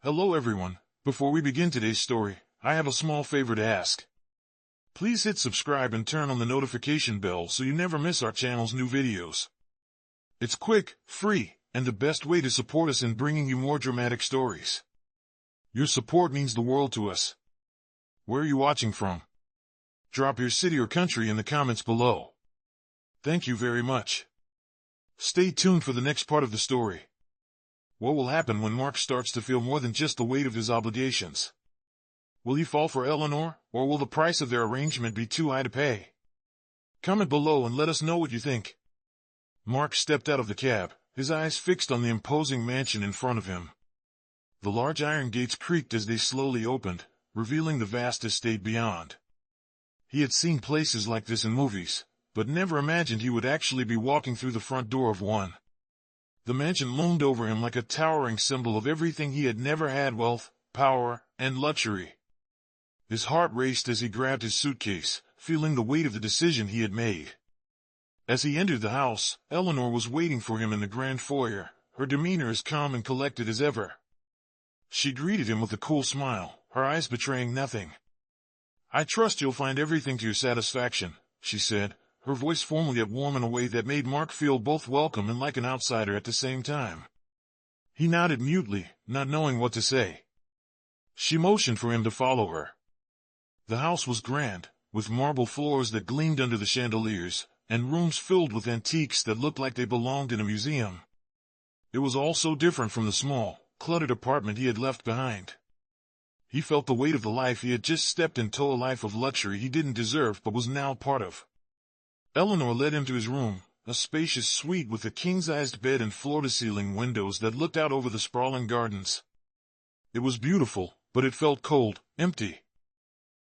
Hello everyone. Before we begin today's story, I have a small favor to ask. Please hit subscribe and turn on the notification bell so you never miss our channel's new videos. It's quick, free, and the best way to support us in bringing you more dramatic stories. Your support means the world to us. Where are you watching from? Drop your city or country in the comments below. Thank you very much. Stay tuned for the next part of the story. What will happen when Mark starts to feel more than just the weight of his obligations? Will he fall for Eleanor, or will the price of their arrangement be too high to pay? Comment below and let us know what you think. Mark stepped out of the cab, his eyes fixed on the imposing mansion in front of him. The large iron gates creaked as they slowly opened, revealing the vast estate beyond. He had seen places like this in movies, but never imagined he would actually be walking through the front door of one. The mansion loomed over him like a towering symbol of everything he had never had: wealth, power, and luxury. His heart raced as he grabbed his suitcase, feeling the weight of the decision he had made. As he entered the house, Eleanor was waiting for him in the grand foyer, her demeanor as calm and collected as ever. She greeted him with a cool smile, her eyes betraying nothing. "I trust you'll find everything to your satisfaction," she said, her voice formal yet warm in a way that made Mark feel both welcome and like an outsider at the same time. He nodded mutely, not knowing what to say. She motioned for him to follow her. The house was grand, with marble floors that gleamed under the chandeliers, and rooms filled with antiques that looked like they belonged in a museum. It was all so different from the small, cluttered apartment he had left behind. He felt the weight of the life he had just stepped into, a life of luxury he didn't deserve but was now part of. Eleanor led him to his room, a spacious suite with a king-sized bed and floor-to-ceiling windows that looked out over the sprawling gardens. It was beautiful, but it felt cold, empty.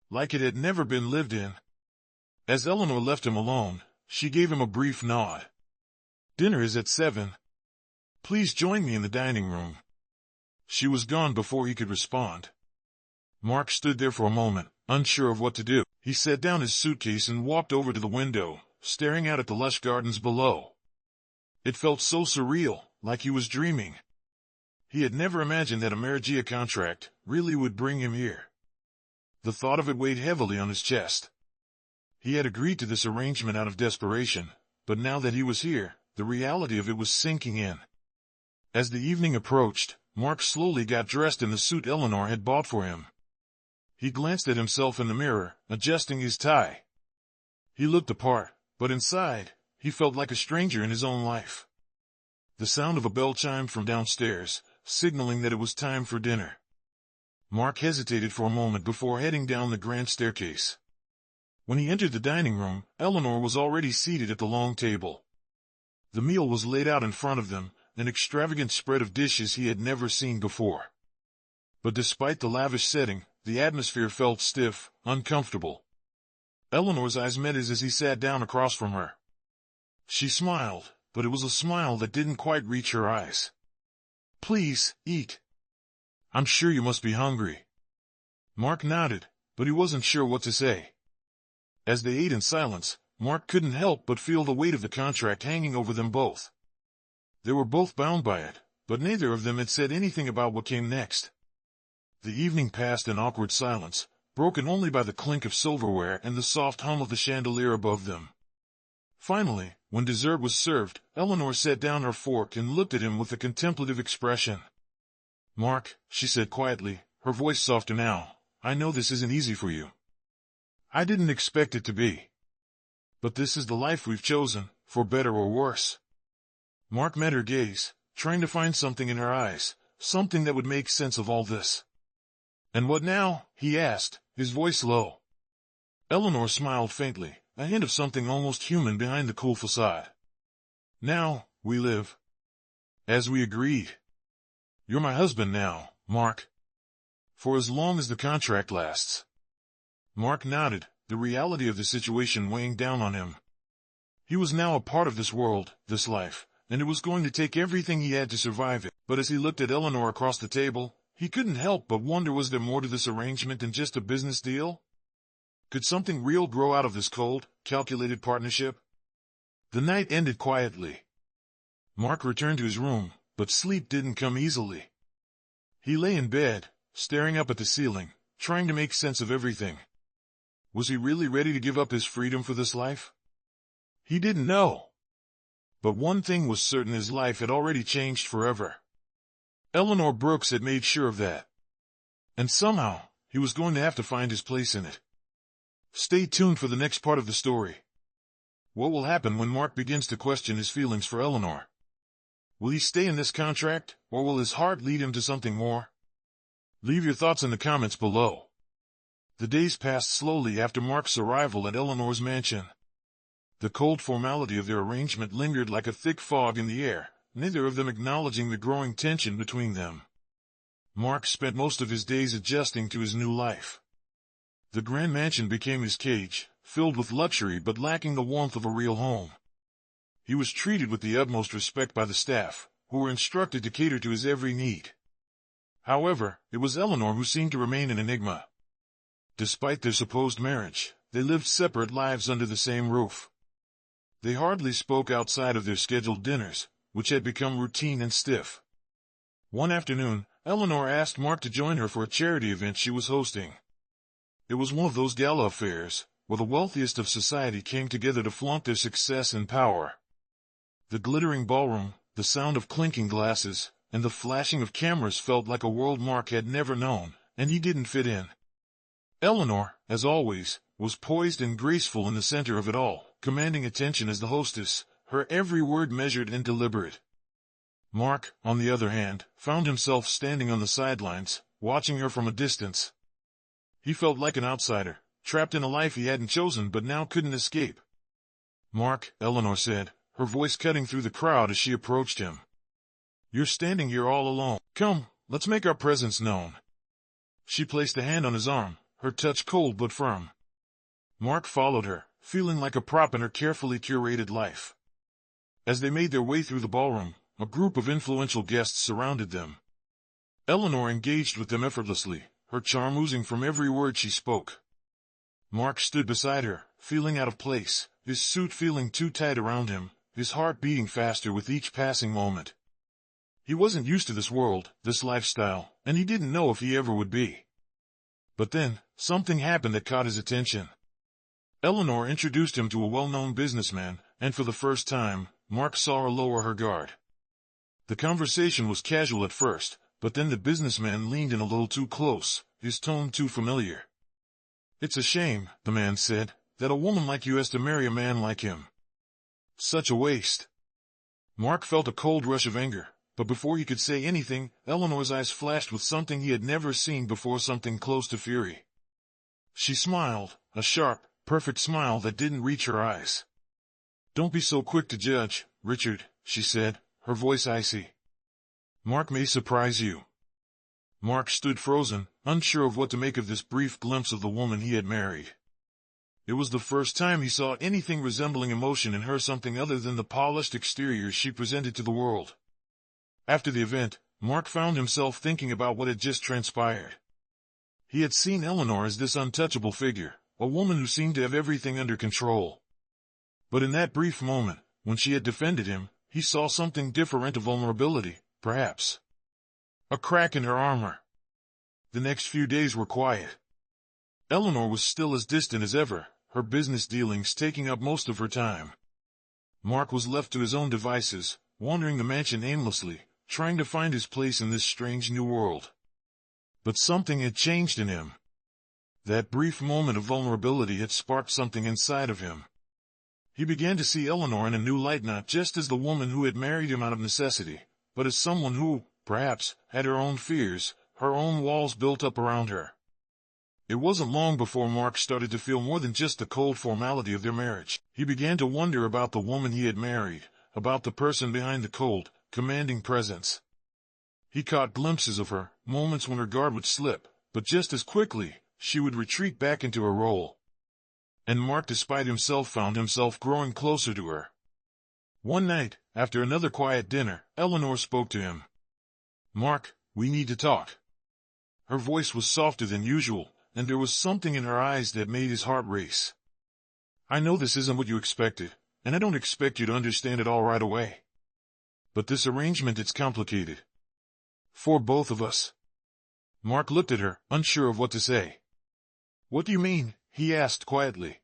Like it had never been lived in. As Eleanor left him alone, she gave him a brief nod. "Dinner is at 7. Please join me in the dining room." She was gone before he could respond. Mark stood there for a moment, unsure of what to do. He set down his suitcase and walked over to the window, staring out at the lush gardens below. It felt so surreal, like he was dreaming. He had never imagined that a marriage contract really would bring him here. The thought of it weighed heavily on his chest. He had agreed to this arrangement out of desperation, but now that he was here, the reality of it was sinking in. As the evening approached, Mark slowly got dressed in the suit Eleanor had bought for him. He glanced at himself in the mirror, adjusting his tie. He looked the part, but inside, he felt like a stranger in his own life. The sound of a bell chimed from downstairs, signaling that it was time for dinner. Mark hesitated for a moment before heading down the grand staircase. When he entered the dining room, Eleanor was already seated at the long table. The meal was laid out in front of them, an extravagant spread of dishes he had never seen before. But despite the lavish setting, the atmosphere felt stiff, uncomfortable. Eleanor's eyes met his as he sat down across from her. She smiled, but it was a smile that didn't quite reach her eyes. "Please, eat. I'm sure you must be hungry." Mark nodded, but he wasn't sure what to say. As they ate in silence, Mark couldn't help but feel the weight of the contract hanging over them both. They were both bound by it, but neither of them had said anything about what came next. The evening passed in awkward silence, broken only by the clink of silverware and the soft hum of the chandelier above them. Finally, when dessert was served, Eleanor set down her fork and looked at him with a contemplative expression. "Mark," she said quietly, her voice softer now, "I know this isn't easy for you. I didn't expect it to be. But this is the life we've chosen, for better or worse." Mark met her gaze, trying to find something in her eyes, something that would make sense of all this. "And what now?" he asked, his voice low. Eleanor smiled faintly, a hint of something almost human behind the cool facade. "Now, we live as we agreed. You're my husband now, Mark. For as long as the contract lasts." Mark nodded, the reality of the situation weighing down on him. He was now a part of this world, this life, and it was going to take everything he had to survive it. But as he looked at Eleanor across the table, he couldn't help but wonder, was there more to this arrangement than just a business deal? Could something real grow out of this cold, calculated partnership? The night ended quietly. Mark returned to his room, but sleep didn't come easily. He lay in bed, staring up at the ceiling, trying to make sense of everything. Was he really ready to give up his freedom for this life? He didn't know. But one thing was certain: his life had already changed forever. Eleanor Brooks had made sure of that. And somehow, he was going to have to find his place in it. Stay tuned for the next part of the story. What will happen when Mark begins to question his feelings for Eleanor? Will he stay in this contract, or will his heart lead him to something more? Leave your thoughts in the comments below. The days passed slowly after Mark's arrival at Eleanor's mansion. The cold formality of their arrangement lingered like a thick fog in the air, neither of them acknowledging the growing tension between them. Mark spent most of his days adjusting to his new life. The grand mansion became his cage, filled with luxury but lacking the warmth of a real home. He was treated with the utmost respect by the staff, who were instructed to cater to his every need. However, it was Eleanor who seemed to remain an enigma. Despite their supposed marriage, they lived separate lives under the same roof. They hardly spoke outside of their scheduled dinners, which had become routine and stiff. One afternoon, Eleanor asked Mark to join her for a charity event she was hosting. It was one of those gala affairs, where the wealthiest of society came together to flaunt their success and power. The glittering ballroom, the sound of clinking glasses, and the flashing of cameras felt like a world Mark had never known, and he didn't fit in. Eleanor, as always, was poised and graceful in the center of it all, commanding attention as the hostess, her every word measured and deliberate. Mark, on the other hand, found himself standing on the sidelines, watching her from a distance. He felt like an outsider, trapped in a life he hadn't chosen but now couldn't escape. "Mark," Eleanor said, her voice cutting through the crowd as she approached him. "You're standing here all alone. Come, let's make our presence known." She placed a hand on his arm, her touch cold but firm. Mark followed her, feeling like a prop in her carefully curated life. As they made their way through the ballroom, a group of influential guests surrounded them. Eleanor engaged with them effortlessly, her charm oozing from every word she spoke. Mark stood beside her, feeling out of place, his suit feeling too tight around him, his heart beating faster with each passing moment. He wasn't used to this world, this lifestyle, and he didn't know if he ever would be. But then, something happened that caught his attention. Eleanor introduced him to a well-known businessman, and for the first time, Mark saw her lower her guard. The conversation was casual at first, but then the businessman leaned in a little too close, his tone too familiar. "It's a shame," the man said, "that a woman like you has to marry a man like him. Such a waste." Mark felt a cold rush of anger, but before he could say anything, Eleanor's eyes flashed with something he had never seen before, something close to fury. She smiled, a sharp, perfect smile that didn't reach her eyes. "Don't be so quick to judge, Richard," she said, her voice icy. "Mark may surprise you." Mark stood frozen, unsure of what to make of this brief glimpse of the woman he had married. It was the first time he saw anything resembling emotion in her, something other than the polished exterior she presented to the world. After the event, Mark found himself thinking about what had just transpired. He had seen Eleanor as this untouchable figure, a woman who seemed to have everything under control. But in that brief moment, when she had defended him, he saw something different, a vulnerability, perhaps. A crack in her armor. The next few days were quiet. Eleanor was still as distant as ever, her business dealings taking up most of her time. Mark was left to his own devices, wandering the mansion aimlessly, trying to find his place in this strange new world. But something had changed in him. That brief moment of vulnerability had sparked something inside of him. He began to see Eleanor in a new light, not just as the woman who had married him out of necessity, but as someone who, perhaps, had her own fears, her own walls built up around her. It wasn't long before Mark started to feel more than just the cold formality of their marriage. He began to wonder about the woman he had married, about the person behind the cold, commanding presence. He caught glimpses of her, moments when her guard would slip, but just as quickly, she would retreat back into her role. And Mark, despite himself, found himself growing closer to her. One night, after another quiet dinner, Eleanor spoke to him. "Mark, we need to talk." Her voice was softer than usual, and there was something in her eyes that made his heart race. "I know this isn't what you expected, and I don't expect you to understand it all right away. But this arrangement, it's complicated. For both of us." Mark looked at her, unsure of what to say. "What do you mean?" he asked quietly.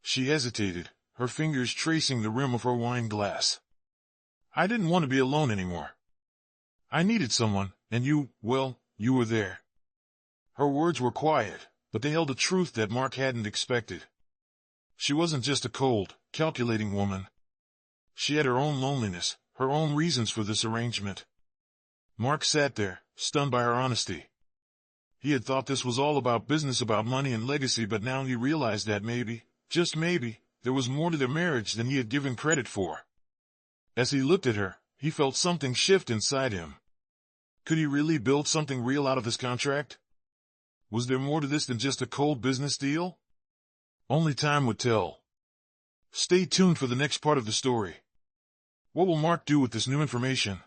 She hesitated, her fingers tracing the rim of her wine glass. "I didn't want to be alone anymore. I needed someone, and well, you were there." Her words were quiet, but they held a truth that Mark hadn't expected. She wasn't just a cold, calculating woman. She had her own loneliness, her own reasons for this arrangement. Mark sat there, stunned by her honesty. He had thought this was all about business, about money and legacy, but now he realized that maybe, just maybe, there was more to their marriage than he had given credit for. As he looked at her, he felt something shift inside him. Could he really build something real out of this contract? Was there more to this than just a cold business deal? Only time would tell. Stay tuned for the next part of the story. What will Mark do with this new information?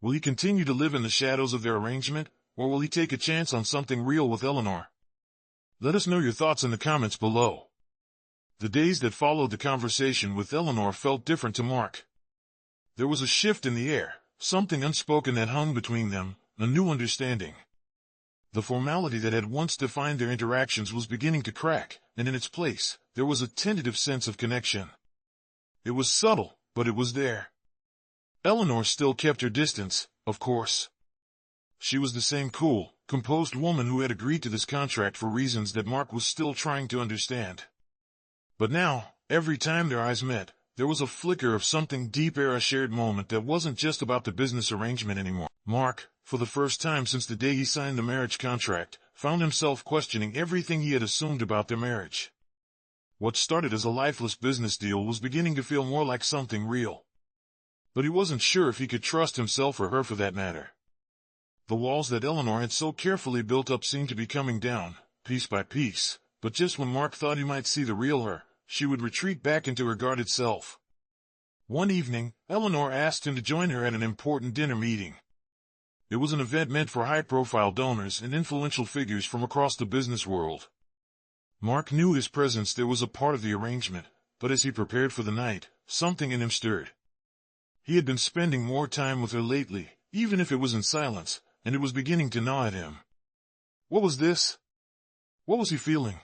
Will he continue to live in the shadows of their arrangement, or will he take a chance on something real with Eleanor? Let us know your thoughts in the comments below. The days that followed the conversation with Eleanor felt different to Mark. There was a shift in the air, something unspoken that hung between them, a new understanding. The formality that had once defined their interactions was beginning to crack, and in its place, there was a tentative sense of connection. It was subtle, but it was there. Eleanor still kept her distance, of course. She was the same cool, composed woman who had agreed to this contract for reasons that Mark was still trying to understand. But now, every time their eyes met, there was a flicker of something deeper, a shared moment that wasn't just about the business arrangement anymore. Mark, for the first time since the day he signed the marriage contract, found himself questioning everything he had assumed about their marriage. What started as a lifeless business deal was beginning to feel more like something real. But he wasn't sure if he could trust himself or her for that matter. The walls that Eleanor had so carefully built up seemed to be coming down, piece by piece, but just when Mark thought he might see the real her, she would retreat back into her guarded self. One evening, Eleanor asked him to join her at an important dinner meeting. It was an event meant for high-profile donors and influential figures from across the business world. Mark knew his presence there was a part of the arrangement, but as he prepared for the night, something in him stirred. He had been spending more time with her lately, even if it was in silence, and it was beginning to gnaw at him. What was this? What was he feeling?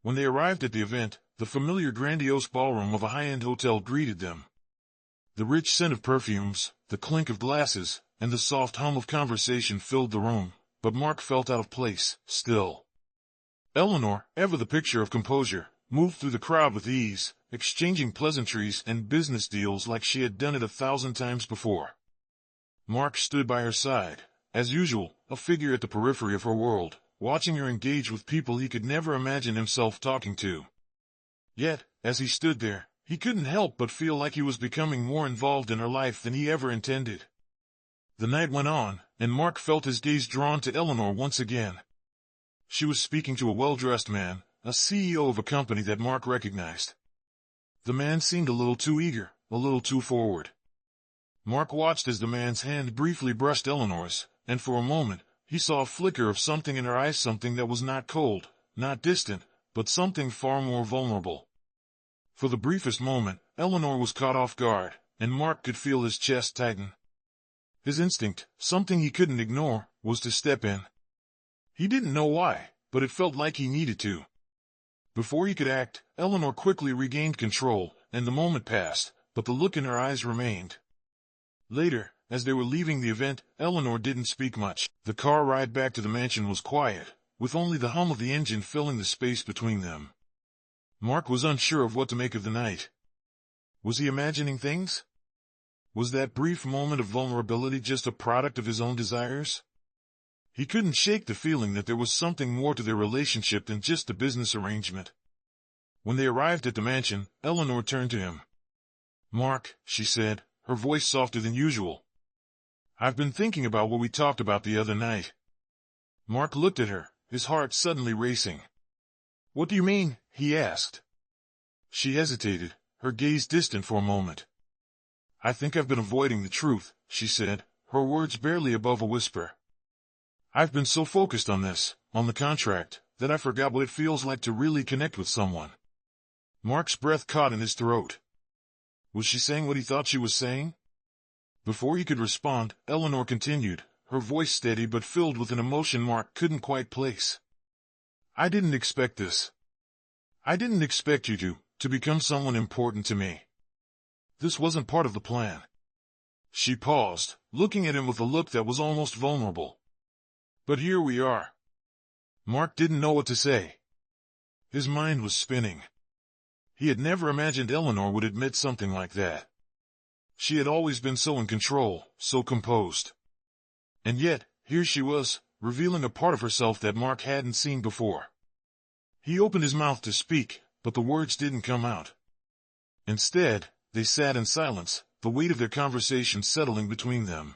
When they arrived at the event, the familiar grandiose ballroom of a high-end hotel greeted them. The rich scent of perfumes, the clink of glasses, and the soft hum of conversation filled the room, but Mark felt out of place, still. Eleanor, ever the picture of composure, moved through the crowd with ease, exchanging pleasantries and business deals like she had done it 1,000 times before. Mark stood by her side, as usual, a figure at the periphery of her world, watching her engage with people he could never imagine himself talking to. Yet, as he stood there, he couldn't help but feel like he was becoming more involved in her life than he ever intended. The night went on, and Mark felt his gaze drawn to Eleanor once again. She was speaking to a well-dressed man, a CEO of a company that Mark recognized. The man seemed a little too eager, a little too forward. Mark watched as the man's hand briefly brushed Eleanor's, and for a moment, he saw a flicker of something in her eyes, something that was not cold, not distant, but something far more vulnerable. For the briefest moment, Eleanor was caught off guard, and Mark could feel his chest tighten. His instinct, something he couldn't ignore, was to step in. He didn't know why, but it felt like he needed to. Before he could act, Eleanor quickly regained control, and the moment passed, but the look in her eyes remained. Later, as they were leaving the event, Eleanor didn't speak much. The car ride back to the mansion was quiet, with only the hum of the engine filling the space between them. Mark was unsure of what to make of the night. Was he imagining things? Was that brief moment of vulnerability just a product of his own desires? He couldn't shake the feeling that there was something more to their relationship than just a business arrangement. When they arrived at the mansion, Eleanor turned to him. "Mark," she said, her voice softer than usual. "I've been thinking about what we talked about the other night." Mark looked at her, his heart suddenly racing. "What do you mean?" he asked. She hesitated, her gaze distant for a moment. "I think I've been avoiding the truth," she said, her words barely above a whisper. "I've been so focused on this, on the contract, that I forgot what it feels like to really connect with someone." Mark's breath caught in his throat. Was she saying what he thought she was saying? Before he could respond, Eleanor continued, her voice steady but filled with an emotion Mark couldn't quite place. "I didn't expect this. I didn't expect you to become someone important to me. This wasn't part of the plan." She paused, looking at him with a look that was almost vulnerable. "But here we are." Mark didn't know what to say. His mind was spinning. He had never imagined Eleanor would admit something like that. She had always been so in control, so composed. And yet, here she was, revealing a part of herself that Mark hadn't seen before. He opened his mouth to speak, but the words didn't come out. Instead, they sat in silence, the weight of their conversation settling between them.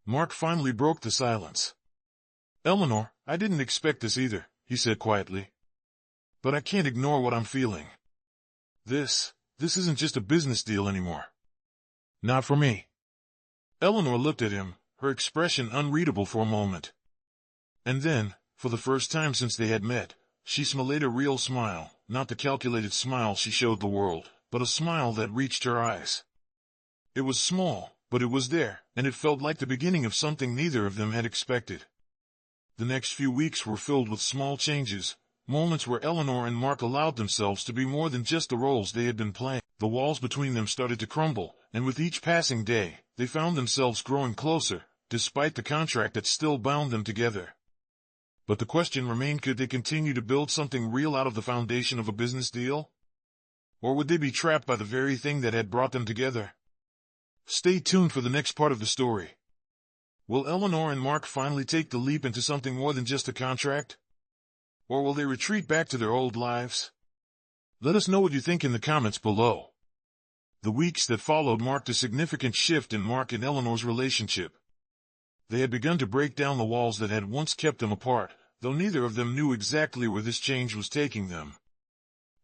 Mark finally broke the silence. "Eleanor, I didn't expect this either," he said quietly. "But I can't ignore what I'm feeling. This isn't just a business deal anymore. Not for me." Eleanor looked at him, her expression unreadable for a moment. And then, for the first time since they had met, she smiled a real smile, not the calculated smile she showed the world, but a smile that reached her eyes. It was small, but it was there, and it felt like the beginning of something neither of them had expected. The next few weeks were filled with small changes, moments where Eleanor and Mark allowed themselves to be more than just the roles they had been playing. The walls between them started to crumble, and with each passing day, they found themselves growing closer, despite the contract that still bound them together. But the question remained, could they continue to build something real out of the foundation of a business deal? Or would they be trapped by the very thing that had brought them together? Stay tuned for the next part of the story. Will Eleanor and Mark finally take the leap into something more than just a contract? Or will they retreat back to their old lives? Let us know what you think in the comments below. The weeks that followed marked a significant shift in Mark and Eleanor's relationship. They had begun to break down the walls that had once kept them apart, though neither of them knew exactly where this change was taking them.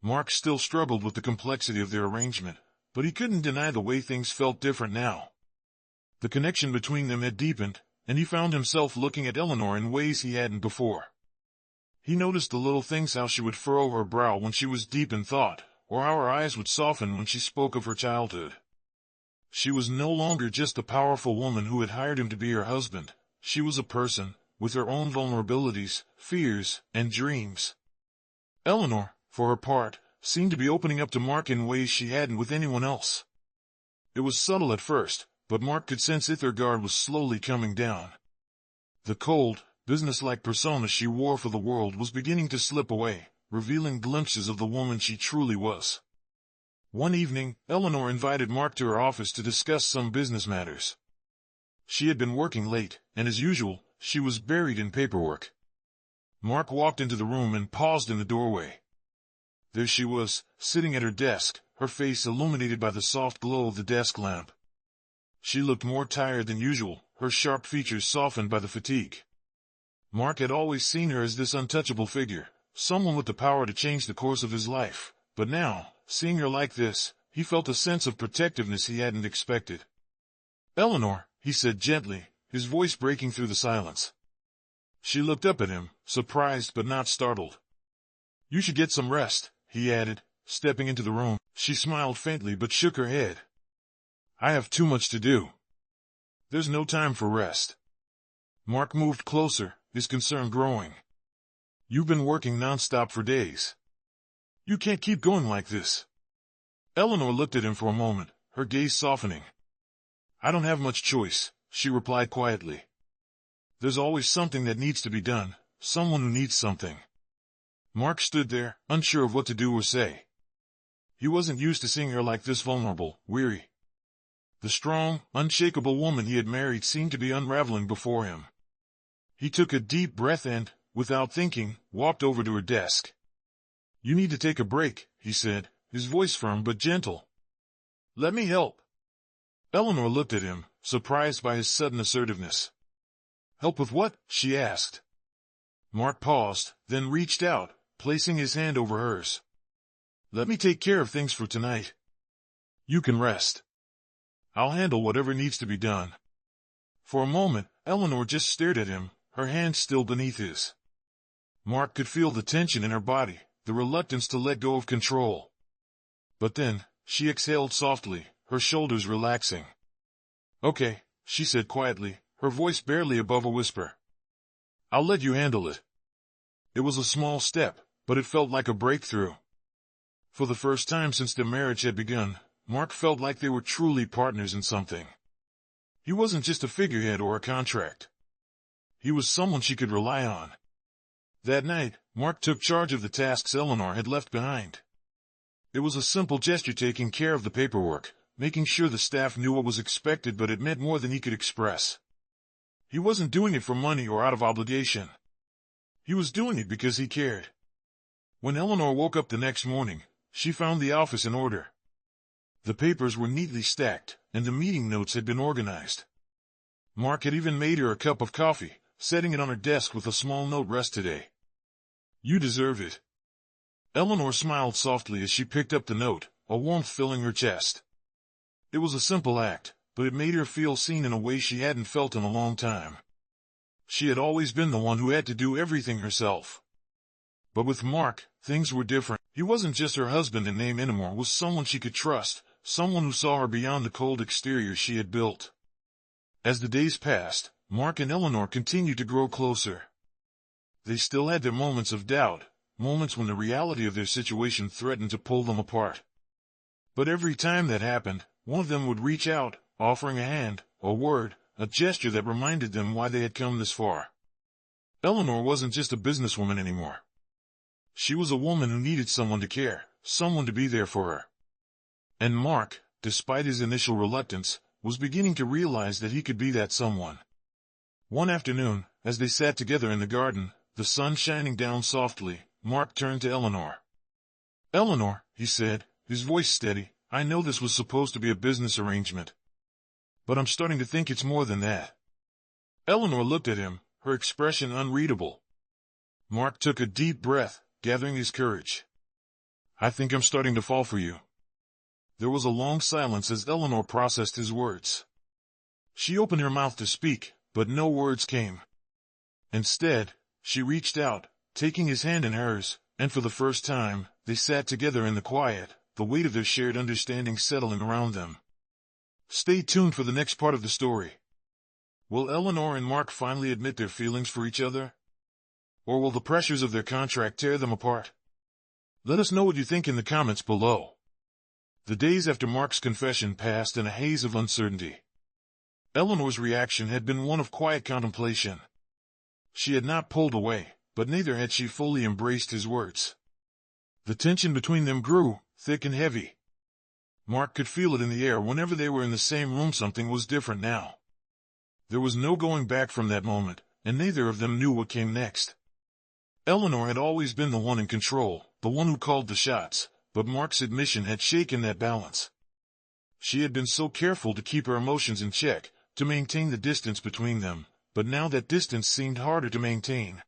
Mark still struggled with the complexity of their arrangement, but he couldn't deny the way things felt different now. The connection between them had deepened, and he found himself looking at Eleanor in ways he hadn't before. He noticed the little things, how she would furrow her brow when she was deep in thought, or how her eyes would soften when she spoke of her childhood. She was no longer just a powerful woman who had hired him to be her husband. She was a person, with her own vulnerabilities, fears, and dreams. Eleanor, for her part, seemed to be opening up to Mark in ways she hadn't with anyone else. It was subtle at first, but Mark could sense their guard was slowly coming down. The cold, businesslike persona she wore for the world was beginning to slip away, revealing glimpses of the woman she truly was. One evening, Eleanor invited Mark to her office to discuss some business matters. She had been working late, and as usual, she was buried in paperwork. Mark walked into the room and paused in the doorway. There she was, sitting at her desk, her face illuminated by the soft glow of the desk lamp. She looked more tired than usual, her sharp features softened by the fatigue. Mark had always seen her as this untouchable figure, someone with the power to change the course of his life, but now, seeing her like this, he felt a sense of protectiveness he hadn't expected. "Eleanor," he said gently, his voice breaking through the silence. She looked up at him, surprised but not startled. "You should get some rest," he added, stepping into the room. She smiled faintly but shook her head. "I have too much to do. There's no time for rest." Mark moved closer, his concern growing. "You've been working nonstop for days. You can't keep going like this." Eleanor looked at him for a moment, her gaze softening. "I don't have much choice," she replied quietly. "There's always something that needs to be done, someone who needs something." Mark stood there, unsure of what to do or say. He wasn't used to seeing her like this, vulnerable, weary. The strong, unshakable woman he had married seemed to be unraveling before him. He took a deep breath and, without thinking, walked over to her desk. "You need to take a break," he said, his voice firm but gentle. "Let me help." Eleanor looked at him, surprised by his sudden assertiveness. "Help with what?" she asked. Mark paused, then reached out, placing his hand over hers. "Let me take care of things for tonight. You can rest. I'll handle whatever needs to be done." For a moment, Eleanor just stared at him, her hand still beneath his. Mark could feel the tension in her body, the reluctance to let go of control. But then, she exhaled softly, her shoulders relaxing. "Okay," she said quietly, her voice barely above a whisper. "I'll let you handle it." It was a small step, but it felt like a breakthrough. For the first time since their marriage had begun, Mark felt like they were truly partners in something. He wasn't just a figurehead or a contract. He was someone she could rely on. That night, Mark took charge of the tasks Eleanor had left behind. It was a simple gesture, taking care of the paperwork, making sure the staff knew what was expected, but it meant more than he could express. He wasn't doing it for money or out of obligation. He was doing it because he cared. When Eleanor woke up the next morning, she found the office in order. The papers were neatly stacked, and the meeting notes had been organized. Mark had even made her a cup of coffee, setting it on her desk with a small note: "Rest today. You deserve it." Eleanor smiled softly as she picked up the note, a warmth filling her chest. It was a simple act, but it made her feel seen in a way she hadn't felt in a long time. She had always been the one who had to do everything herself. But with Mark, things were different. He wasn't just her husband in name anymore, was someone she could trust, someone who saw her beyond the cold exterior she had built. As the days passed, Mark and Eleanor continued to grow closer. They still had their moments of doubt, moments when the reality of their situation threatened to pull them apart. But every time that happened, one of them would reach out, offering a hand, a word, a gesture that reminded them why they had come this far. Eleanor wasn't just a businesswoman anymore. She was a woman who needed someone to care, someone to be there for her. And Mark, despite his initial reluctance, was beginning to realize that he could be that someone. One afternoon, as they sat together in the garden, the sun shining down softly, Mark turned to Eleanor. "Eleanor," he said, his voice steady, "I know this was supposed to be a business arrangement. But I'm starting to think it's more than that." Eleanor looked at him, her expression unreadable. Mark took a deep breath, gathering his courage. "I think I'm starting to fall for you." There was a long silence as Eleanor processed his words. She opened her mouth to speak, but no words came. Instead, she reached out, taking his hand in hers, and for the first time, they sat together in the quiet, the weight of their shared understanding settling around them. Stay tuned for the next part of the story. Will Eleanor and Mark finally admit their feelings for each other? Or will the pressures of their contract tear them apart? Let us know what you think in the comments below. The days after Mark's confession passed in a haze of uncertainty. Eleanor's reaction had been one of quiet contemplation. She had not pulled away, but neither had she fully embraced his words. The tension between them grew, thick and heavy. Mark could feel it in the air whenever they were in the same room. Something was different now. There was no going back from that moment, and neither of them knew what came next. Eleanor had always been the one in control, the one who called the shots, but Mark's admission had shaken that balance. She had been so careful to keep her emotions in check, to maintain the distance between them, but now that distance seemed harder to maintain.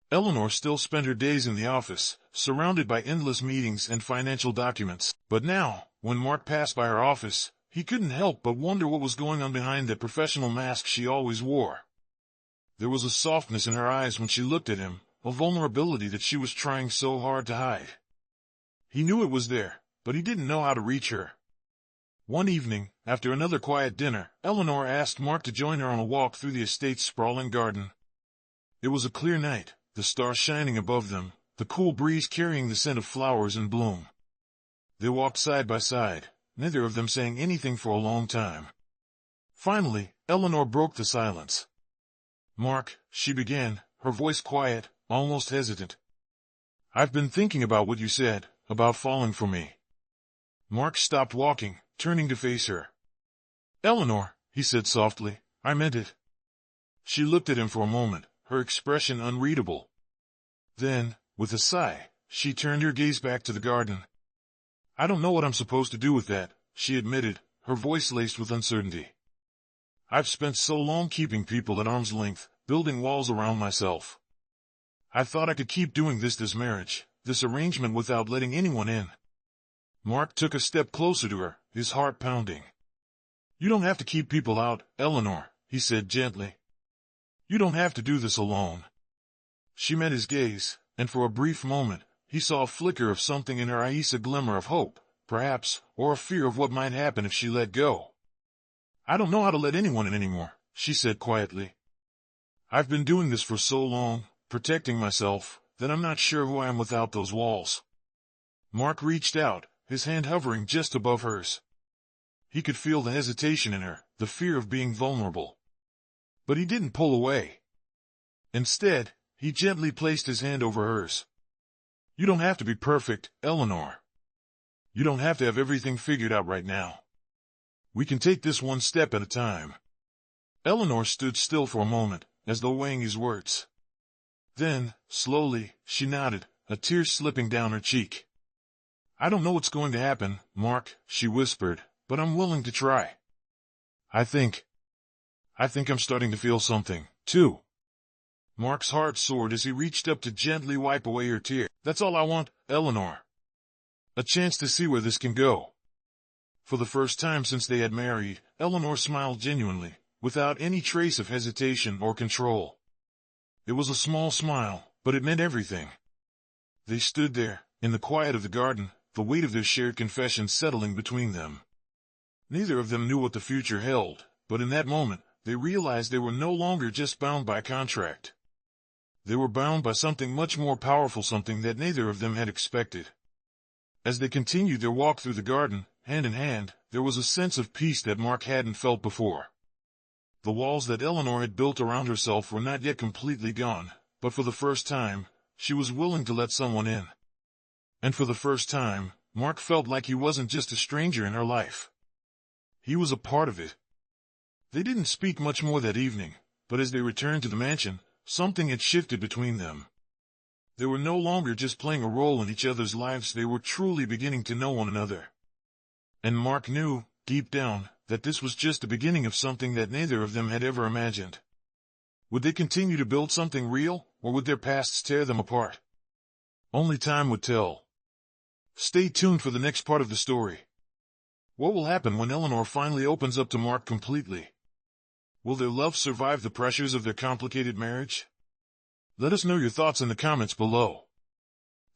Eleanor still spent her days in the office, surrounded by endless meetings and financial documents, but now, when Mark passed by her office, he couldn't help but wonder what was going on behind that professional mask she always wore. There was a softness in her eyes when she looked at him, a vulnerability that she was trying so hard to hide. He knew it was there, but he didn't know how to reach her. One evening, after another quiet dinner, Eleanor asked Mark to join her on a walk through the estate's sprawling garden. It was a clear night, the stars shining above them, the cool breeze carrying the scent of flowers in bloom. They walked side by side, neither of them saying anything for a long time. Finally, Eleanor broke the silence. "Mark," she began, her voice quiet, almost hesitant. "I've been thinking about what you said, about falling for me." Mark stopped walking, turning to face her. "Eleanor," he said softly, "I meant it." She looked at him for a moment, her expression unreadable. Then, with a sigh, she turned her gaze back to the garden. "I don't know what I'm supposed to do with that," she admitted, her voice laced with uncertainty. "I've spent so long keeping people at arm's length, building walls around myself. I thought I could keep doing this marriage, this arrangement without letting anyone in." Mark took a step closer to her, his heart pounding. "You don't have to keep people out, Eleanor," he said gently. "You don't have to do this alone." She met his gaze, and for a brief moment, he saw a flicker of something in her eyes, a glimmer of hope, perhaps, or a fear of what might happen if she let go. "I don't know how to let anyone in anymore," she said quietly. I've been doing this for so long, protecting myself, that I'm not sure who I am without those walls. Mark reached out, his hand hovering just above hers. He could feel the hesitation in her, the fear of being vulnerable. But he didn't pull away. Instead, he gently placed his hand over hers. You don't have to be perfect, Eleanor. You don't have to have everything figured out right now. We can take this one step at a time. Eleanor stood still for a moment, as though weighing his words. Then, slowly, she nodded, a tear slipping down her cheek. I don't know what's going to happen, Mark, she whispered, but I'm willing to try. I think I'm starting to feel something, too. Mark's heart soared as he reached up to gently wipe away her tear. That's all I want, Eleanor. A chance to see where this can go. For the first time since they had married, Eleanor smiled genuinely, without any trace of hesitation or control. It was a small smile, but it meant everything. They stood there, in the quiet of the garden, the weight of their shared confession settling between them. Neither of them knew what the future held, but in that moment, they realized they were no longer just bound by a contract. They were bound by something much more powerful, something that neither of them had expected. As they continued their walk through the garden, hand in hand, there was a sense of peace that Mark hadn't felt before. The walls that Eleanor had built around herself were not yet completely gone, but for the first time, she was willing to let someone in. And for the first time, Mark felt like he wasn't just a stranger in her life. He was a part of it. They didn't speak much more that evening, but as they returned to the mansion, something had shifted between them. They were no longer just playing a role in each other's lives, they were truly beginning to know one another. And Mark knew, deep down, that this was just the beginning of something that neither of them had ever imagined. Would they continue to build something real, or would their pasts tear them apart? Only time would tell. Stay tuned for the next part of the story. What will happen when Eleanor finally opens up to Mark completely? Will their love survive the pressures of their complicated marriage? Let us know your thoughts in the comments below.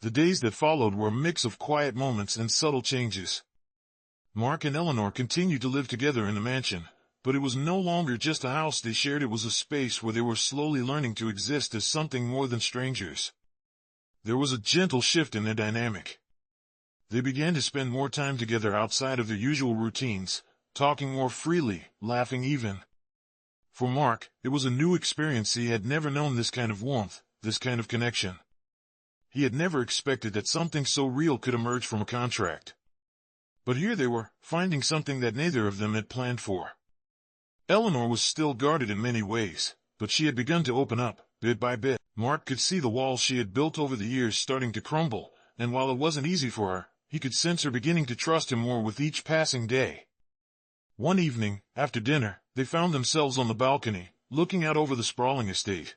The days that followed were a mix of quiet moments and subtle changes. Mark and Eleanor continued to live together in the mansion, but it was no longer just a house they shared, it was a space where they were slowly learning to exist as something more than strangers. There was a gentle shift in their dynamic. They began to spend more time together outside of their usual routines, talking more freely, laughing even. For Mark, it was a new experience. He had never known this kind of warmth, this kind of connection. He had never expected that something so real could emerge from a contract. But here they were, finding something that neither of them had planned for. Eleanor was still guarded in many ways, but she had begun to open up, bit by bit. Mark could see the walls she had built over the years starting to crumble, and while it wasn't easy for her, he could sense her beginning to trust him more with each passing day. One evening, after dinner, they found themselves on the balcony, looking out over the sprawling estate.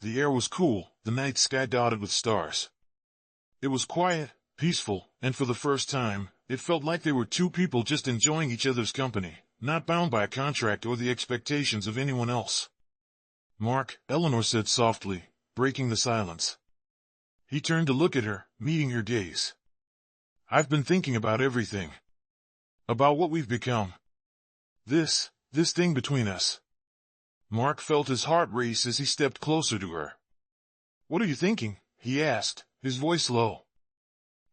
The air was cool, the night sky dotted with stars. It was quiet, peaceful, and for the first time, it felt like they were two people just enjoying each other's company, not bound by a contract or the expectations of anyone else. Mark, Eleanor said softly, breaking the silence. He turned to look at her, meeting her gaze. I've been thinking about everything. About what we've become. This thing between us. Mark felt his heart race as he stepped closer to her. What are you thinking? He asked, his voice low.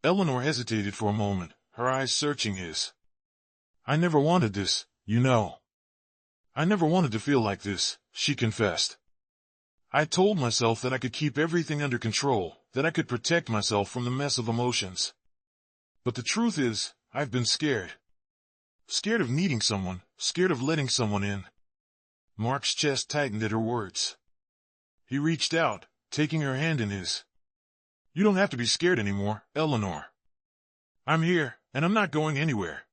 Eleanor hesitated for a moment, her eyes searching his. I never wanted this, you know. I never wanted to feel like this, she confessed. I told myself that I could keep everything under control, that I could protect myself from the mess of emotions. But the truth is, I've been scared. Scared of needing someone, scared of letting someone in. Mark's chest tightened at her words. He reached out, taking her hand in his. You don't have to be scared anymore, Eleanor. I'm here, and I'm not going anywhere.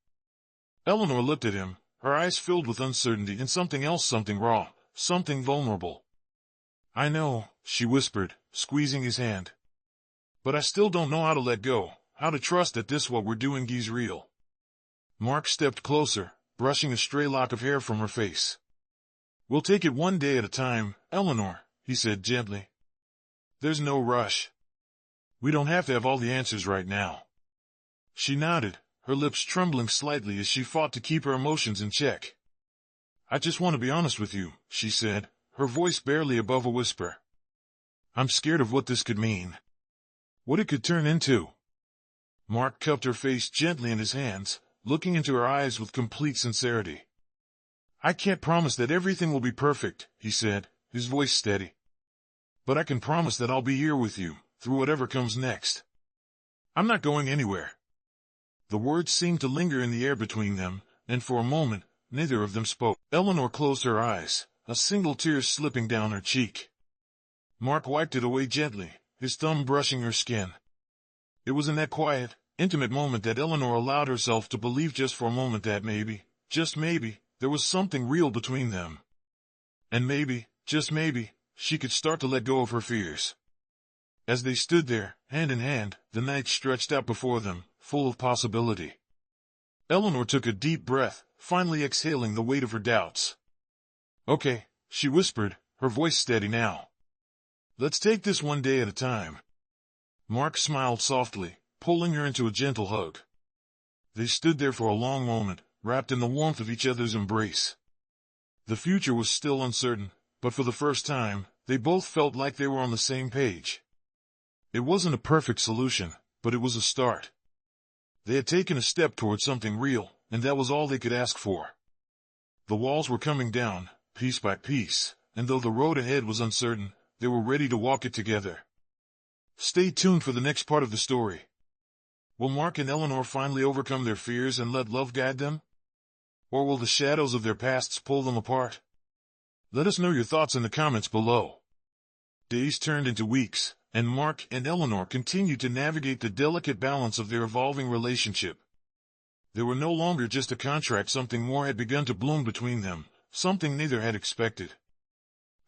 Eleanor looked at him, her eyes filled with uncertainty and something else, something raw, something vulnerable. I know, she whispered, squeezing his hand. But I still don't know how to let go, how to trust that this what we're doing is real. Mark stepped closer, brushing a stray lock of hair from her face. We'll take it one day at a time, Eleanor, he said gently. There's no rush. We don't have to have all the answers right now. She nodded, her lips trembling slightly as she fought to keep her emotions in check. I just want to be honest with you, she said, her voice barely above a whisper. I'm scared of what this could mean. What it could turn into. Mark cupped her face gently in his hands, looking into her eyes with complete sincerity. I can't promise that everything will be perfect, he said, his voice steady. But I can promise that I'll be here with you, through whatever comes next. I'm not going anywhere. The words seemed to linger in the air between them, and for a moment, neither of them spoke. Eleanor closed her eyes, a single tear slipping down her cheek. Mark wiped it away gently, his thumb brushing her skin. It was in that quiet, intimate moment that Eleanor allowed herself to believe just for a moment that maybe, just maybe, there was something real between them. And maybe, just maybe, she could start to let go of her fears. As they stood there, hand in hand, the night stretched out before them, full of possibility. Eleanor took a deep breath, finally exhaling the weight of her doubts. Okay, she whispered, her voice steady now. Let's take this one day at a time. Mark smiled softly, pulling her into a gentle hug. They stood there for a long moment, wrapped in the warmth of each other's embrace. The future was still uncertain, but for the first time, they both felt like they were on the same page. It wasn't a perfect solution, but it was a start. They had taken a step towards something real, and that was all they could ask for. The walls were coming down, piece by piece, and though the road ahead was uncertain, they were ready to walk it together. Stay tuned for the next part of the story. Will Mark and Eleanor finally overcome their fears and let love guide them? Or will the shadows of their pasts pull them apart? Let us know your thoughts in the comments below. Days turned into weeks, and Mark and Eleanor continued to navigate the delicate balance of their evolving relationship. They were no longer just a contract, something more had begun to bloom between them, something neither had expected.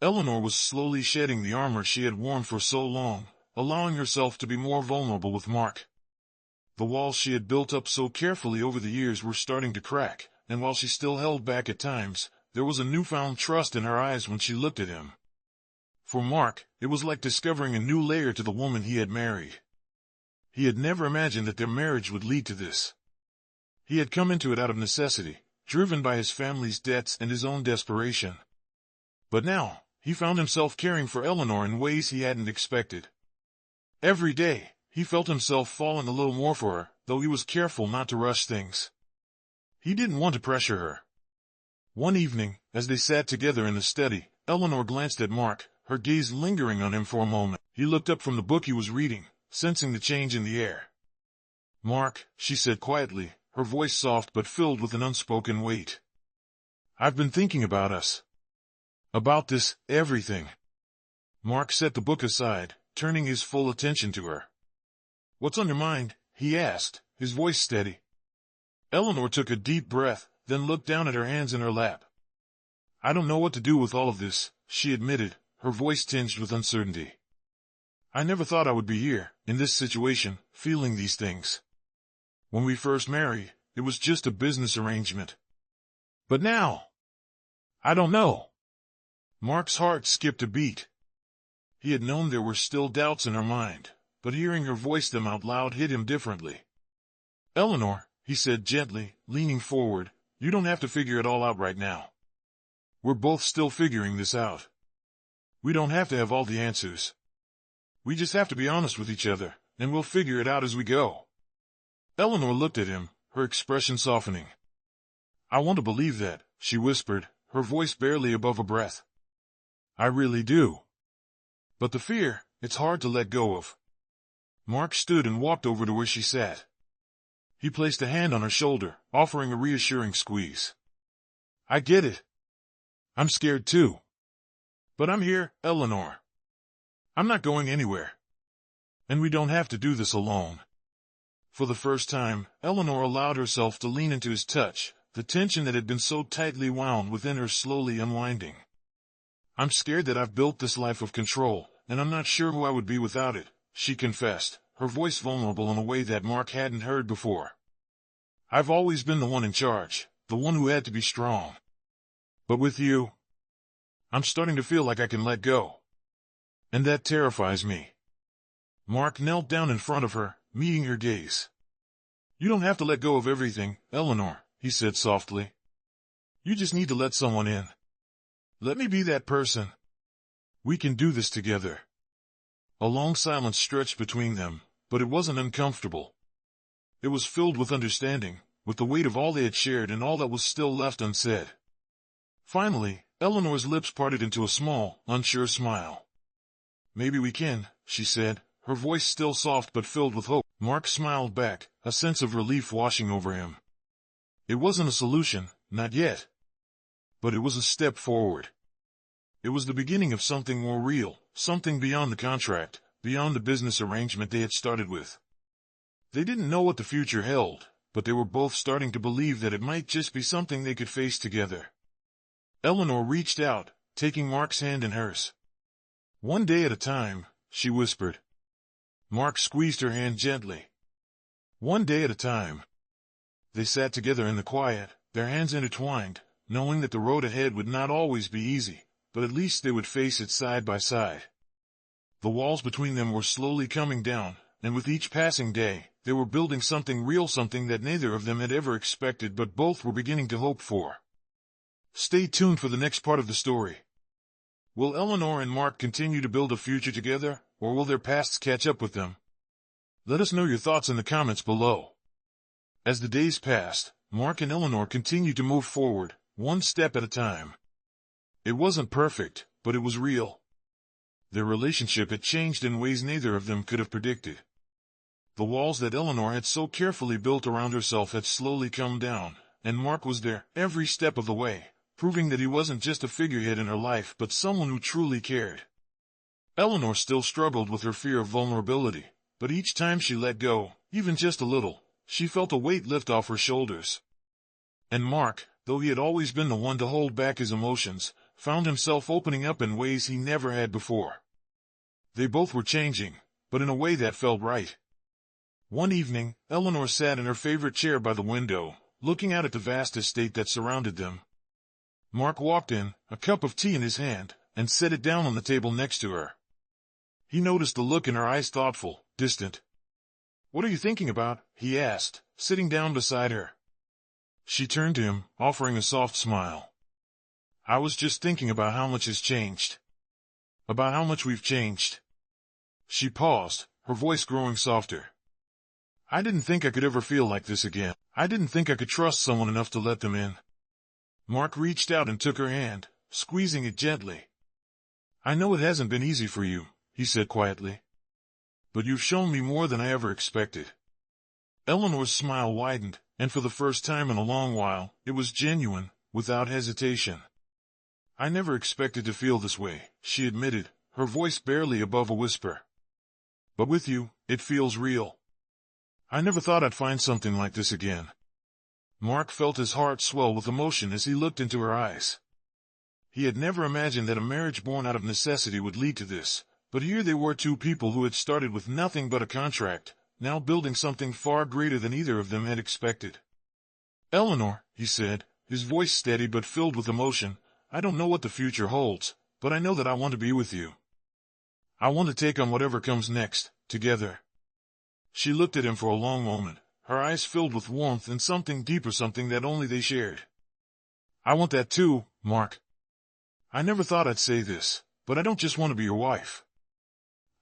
Eleanor was slowly shedding the armor she had worn for so long, allowing herself to be more vulnerable with Mark. The walls she had built up so carefully over the years were starting to crack, and while she still held back at times, there was a newfound trust in her eyes when she looked at him. For Mark, it was like discovering a new layer to the woman he had married. He had never imagined that their marriage would lead to this. He had come into it out of necessity, driven by his family's debts and his own desperation. But now, he found himself caring for Eleanor in ways he hadn't expected. Every day, he felt himself falling a little more for her, though he was careful not to rush things. He didn't want to pressure her. One evening, as they sat together in the study, Eleanor glanced at Mark, her gaze lingering on him for a moment. He looked up from the book he was reading, sensing the change in the air. Mark, she said quietly, her voice soft but filled with an unspoken weight. I've been thinking about us. About this, everything. Mark set the book aside, turning his full attention to her. What's on your mind? He asked, his voice steady. Eleanor took a deep breath, then looked down at her hands in her lap. I don't know what to do with all of this, she admitted, her voice tinged with uncertainty. I never thought I would be here, in this situation, feeling these things. When we first married, it was just a business arrangement. But now, I don't know. Mark's heart skipped a beat. He had known there were still doubts in her mind, but hearing her voice them out loud hit him differently. Eleanor, he said gently, leaning forward, you don't have to figure it all out right now. We're both still figuring this out. We don't have to have all the answers. We just have to be honest with each other, and we'll figure it out as we go. Eleanor looked at him, her expression softening. I want to believe that, she whispered, her voice barely above a breath. I really do. But the fear, it's hard to let go of. Mark stood and walked over to where she sat. He placed a hand on her shoulder, offering a reassuring squeeze. I get it. I'm scared too. But I'm here, Eleanor. I'm not going anywhere. And we don't have to do this alone. For the first time, Eleanor allowed herself to lean into his touch, the tension that had been so tightly wound within her slowly unwinding. I'm scared that I've built this life of control, and I'm not sure who I would be without it, she confessed, her voice vulnerable in a way that Mark hadn't heard before. I've always been the one in charge, the one who had to be strong. But with you, I'm starting to feel like I can let go. And that terrifies me. Mark knelt down in front of her, meeting her gaze. You don't have to let go of everything, Eleanor, he said softly. You just need to let someone in. Let me be that person. We can do this together. A long silence stretched between them, but it wasn't uncomfortable. It was filled with understanding, with the weight of all they had shared and all that was still left unsaid. Finally, Eleanor's lips parted into a small, unsure smile. Maybe we can, she said, her voice still soft but filled with hope. Mark smiled back, a sense of relief washing over him. It wasn't a solution, not yet. But it was a step forward. It was the beginning of something more real, something beyond the contract, beyond the business arrangement they had started with. They didn't know what the future held, but they were both starting to believe that it might just be something they could face together. Eleanor reached out, taking Mark's hand in hers. "One day at a time," she whispered. Mark squeezed her hand gently. "One day at a time." They sat together in the quiet, their hands intertwined, knowing that the road ahead would not always be easy, but at least they would face it side by side. The walls between them were slowly coming down, and with each passing day, they were building something real, something that neither of them had ever expected but both were beginning to hope for. Stay tuned for the next part of the story. Will Eleanor and Mark continue to build a future together, or will their pasts catch up with them? Let us know your thoughts in the comments below. As the days passed, Mark and Eleanor continued to move forward, one step at a time. It wasn't perfect, but it was real. Their relationship had changed in ways neither of them could have predicted. The walls that Eleanor had so carefully built around herself had slowly come down, and Mark was there every step of the way, proving that he wasn't just a figurehead in her life but someone who truly cared. Eleanor still struggled with her fear of vulnerability, but each time she let go, even just a little, she felt a weight lift off her shoulders. And Mark, though he had always been the one to hold back his emotions, found himself opening up in ways he never had before. They both were changing, but in a way that felt right. One evening, Eleanor sat in her favorite chair by the window, looking out at the vast estate that surrounded them. Mark walked in, a cup of tea in his hand, and set it down on the table next to her. He noticed the look in her eyes, thoughtful, distant. "What are you thinking about?" he asked, sitting down beside her. She turned to him, offering a soft smile. "I was just thinking about how much has changed. About how much we've changed." She paused, her voice growing softer. "I didn't think I could ever feel like this again. I didn't think I could trust someone enough to let them in." Mark reached out and took her hand, squeezing it gently. "I know it hasn't been easy for you," he said quietly. "But you've shown me more than I ever expected." Eleanor's smile widened, and for the first time in a long while, it was genuine, without hesitation. "I never expected to feel this way," she admitted, her voice barely above a whisper. "But with you, it feels real. I never thought I'd find something like this again." Mark felt his heart swell with emotion as he looked into her eyes. He had never imagined that a marriage born out of necessity would lead to this, but here they were, two people who had started with nothing but a contract, now building something far greater than either of them had expected. "Eleanor," he said, his voice steady but filled with emotion, "I don't know what the future holds, but I know that I want to be with you. I want to take on whatever comes next, together." She looked at him for a long moment, her eyes filled with warmth and something deeper, something that only they shared. "I want that too, Mark. I never thought I'd say this, but I don't just want to be your wife.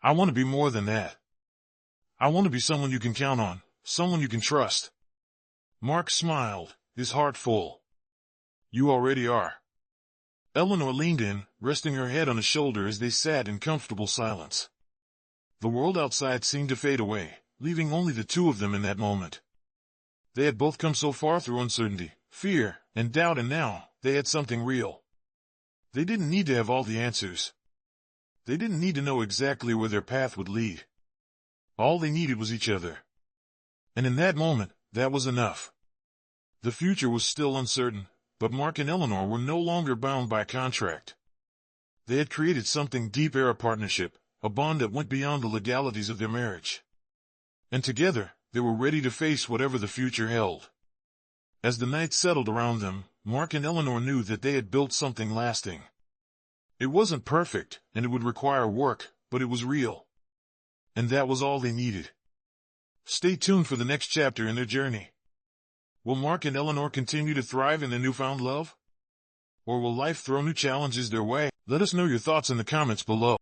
I want to be more than that. I want to be someone you can count on, someone you can trust." Mark smiled, his heart full. "You already are." Eleanor leaned in, resting her head on his shoulder as they sat in comfortable silence. The world outside seemed to fade away, leaving only the two of them in that moment. They had both come so far through uncertainty, fear, and doubt, and now, they had something real. They didn't need to have all the answers. They didn't need to know exactly where their path would lead. All they needed was each other. And in that moment, that was enough. The future was still uncertain, but Mark and Eleanor were no longer bound by contract. They had created something deeper, a partnership, a bond that went beyond the legalities of their marriage. And together, they were ready to face whatever the future held. As the night settled around them, Mark and Eleanor knew that they had built something lasting. It wasn't perfect, and it would require work, but it was real. And that was all they needed. Stay tuned for the next chapter in their journey. Will Mark and Eleanor continue to thrive in their newfound love? Or will life throw new challenges their way? Let us know your thoughts in the comments below.